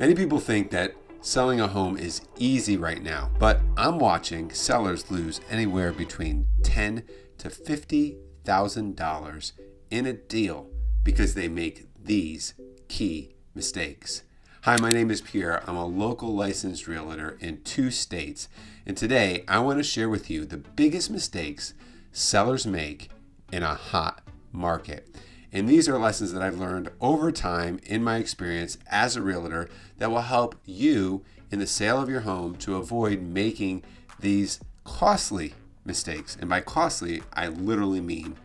Many people think that selling a home is easy right now, but I'm watching sellers lose anywhere between $10,000 to $50,000 in a deal because they make these key mistakes. Hi, my name is Pierre. I'm a local licensed realtor in 2 states, and today I want to share with you the biggest mistakes sellers make in a hot market. And these are lessons that I've learned over time in my experience as a realtor that will help you in the sale of your home to avoid making these costly mistakes. And by costly, I literally mean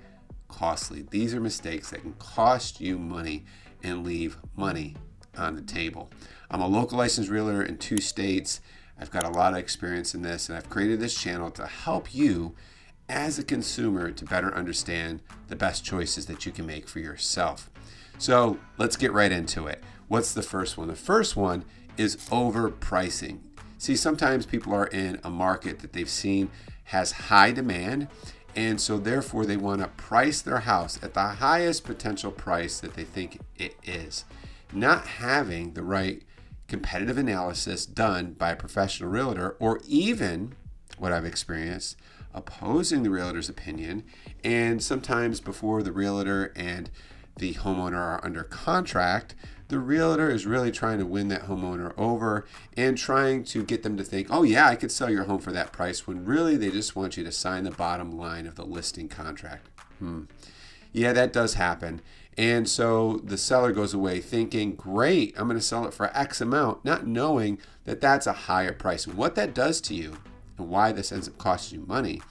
costly. These are mistakes that can cost you money and leave money on the table. I'm a local licensed realtor in 2 states. I've got a lot of experience in this, and I've created this channel to help you as a consumer to better understand the best choices that you can make for yourself. So let's get right into it. What's the first one? The first one is overpricing. See, sometimes people are in a market that they've seen has high demand, and so therefore they want to price their house at the highest potential price that they think it is. Not having the right competitive analysis done by a professional realtor, or even what I've experienced, opposing the realtor's opinion, and sometimes before the realtor and the homeowner are under contract, the realtor is really trying to win that homeowner over and trying to get them to think, oh yeah, I could sell your home for that price, when really they just want you to sign the bottom line of the listing contract. Yeah, that does happen. And so the seller goes away thinking, great, I'm going to sell it for X amount, not knowing that that's a higher price. And what that does to you, and why this ends up costing you money,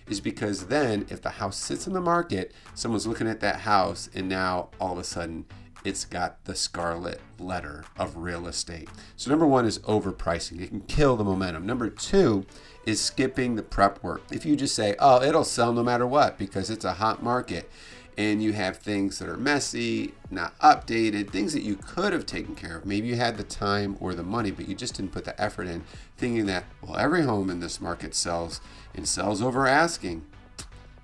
is because then if the house sits in the market, someone's looking at that house and now all of a sudden it's got the scarlet letter of real estate. So number 1 is overpricing. It can kill the momentum. Number 2 is skipping the prep work. If you just say, oh, it'll sell no matter what because it's a hot market, and you have things that are messy, not updated, things that you could have taken care of. Maybe you had the time or the money, but you just didn't put the effort in, thinking that, well, every home in this market sells and sells over asking.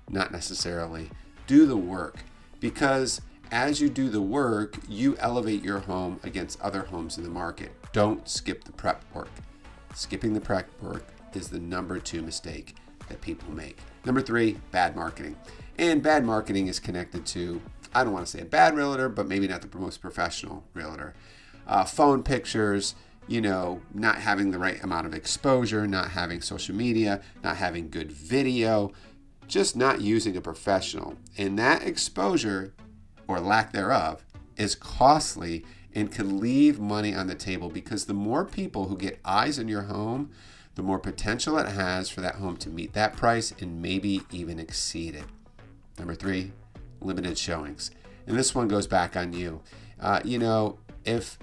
Not necessarily. Do the work, because as you do the work, you elevate your home against other homes in the market. Don't skip the prep work. Skipping the prep work is the number 2 mistake that people make. Number 3, bad marketing. And bad marketing is connected to, I don't want to say a bad realtor, but maybe not the most professional realtor. Phone pictures, not having the right amount of exposure, not having social media, not having good video, just not using a professional. And that exposure, or lack thereof, is costly and can leave money on the table, because the more people who get eyes on your home, the more potential it has for that home to meet that price and maybe even exceed it. Number 3, limited showings. And this one goes back on you. If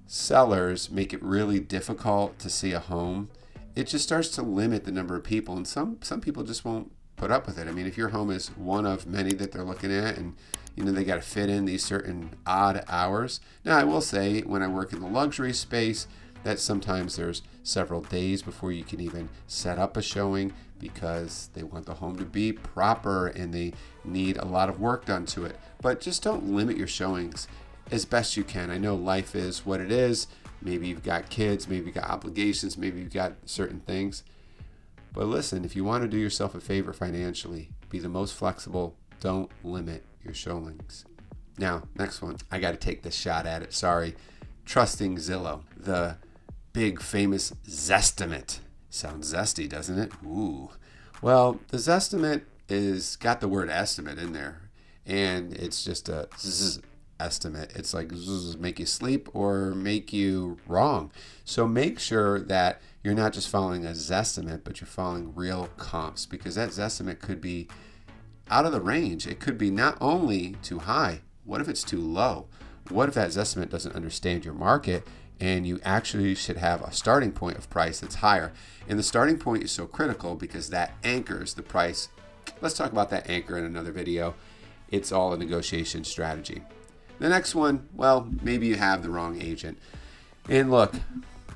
sellers make it really difficult to see a home, it just starts to limit the number of people. And some people just won't put up with it. I mean, if your home is one of many that they're looking at, and they got to fit in these certain odd hours. Now, I will say, when I work in the luxury space, that sometimes there's several days before you can even set up a showing, because they want the home to be proper and they need a lot of work done to it. But just don't limit your showings as best you can. I know life is what it is. Maybe you've got kids, maybe you've got obligations, maybe you've got certain things. But listen, if you want to do yourself a favor financially, be the most flexible. Don't limit your showings. Now, next one. I got to take this shot at it. Sorry. Trusting Zillow. The big famous Zestimate. Sounds zesty, doesn't it? Ooh. Well, the Zestimate is got the word estimate in there, and it's just a estimate. It's like make you sleep or make you wrong. So make sure that you're not just following a Zestimate, but you're following real comps, because that Zestimate could be out of the range. It could be not only too high. What if it's too low? What if that Zestimate doesn't understand your market, and you actually should have a starting point of price that's higher? And the starting point is so critical because that anchors the price. Let's talk about that anchor in another video. It's all a negotiation strategy. The next one, well, maybe you have the wrong agent. And look,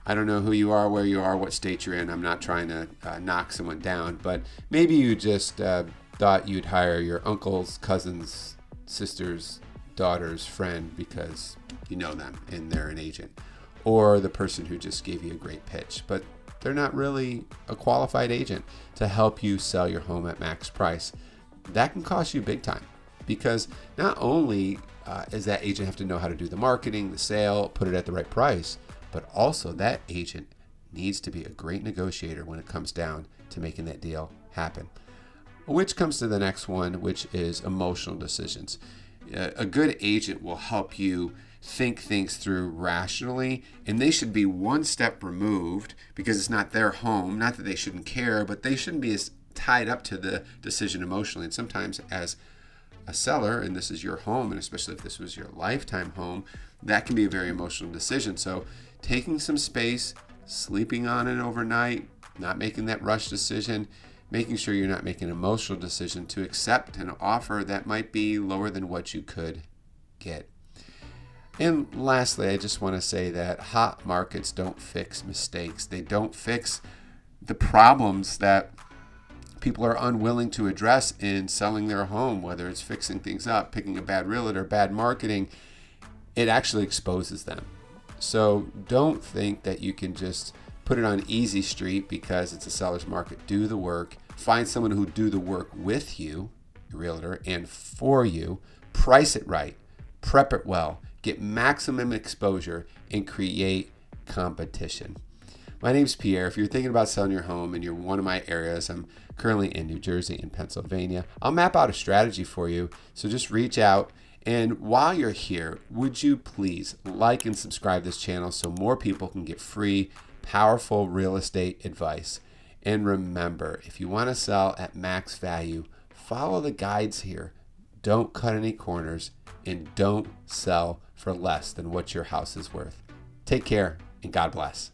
I don't know who you are, where you are, what state you're in. I'm not trying to knock someone down, but maybe you just thought you'd hire your uncle's, cousin's, sister's, daughter's friend because you know them and they're an agent. or the person who just gave you a great pitch, but they're not really a qualified agent to help you sell your home at max price. That can cost you big time, because not only does that agent have to know how to do the marketing, the sale, put it at the right price, but also that agent needs to be a great negotiator when it comes down to making that deal happen. Which comes to the next one, which is emotional decisions. A good agent will help you think things through rationally, and they should be one step removed, because it's not their home. Not that they shouldn't care, but they shouldn't be as tied up to the decision emotionally. And sometimes as a seller, and this is your home, and especially if this was your lifetime home, that can be a very emotional decision. So taking some space, sleeping on it overnight, not making that rush decision, making sure you're not making an emotional decision to accept an offer that might be lower than what you could get. And lastly, I just want to say that hot markets don't fix mistakes. They don't fix the problems that people are unwilling to address in selling their home, whether it's fixing things up, picking a bad realtor, bad marketing. It actually exposes them. So don't think that you can just put it on easy street because it's a seller's market. Do the work. Find someone who do the work with you, your realtor, and for you. Price it right. Prep it well. Get maximum exposure and create competition. My name's Pierre. If you're thinking about selling your home and you're in one of my areas, I'm currently in New Jersey and Pennsylvania, I'll map out a strategy for you. So just reach out. And while you're here, would you please like and subscribe this channel so more people can get free, powerful real estate advice. And remember, if you want to sell at max value, follow the guides here. Don't cut any corners, and don't sell for less than what your house is worth. Take care, and God bless.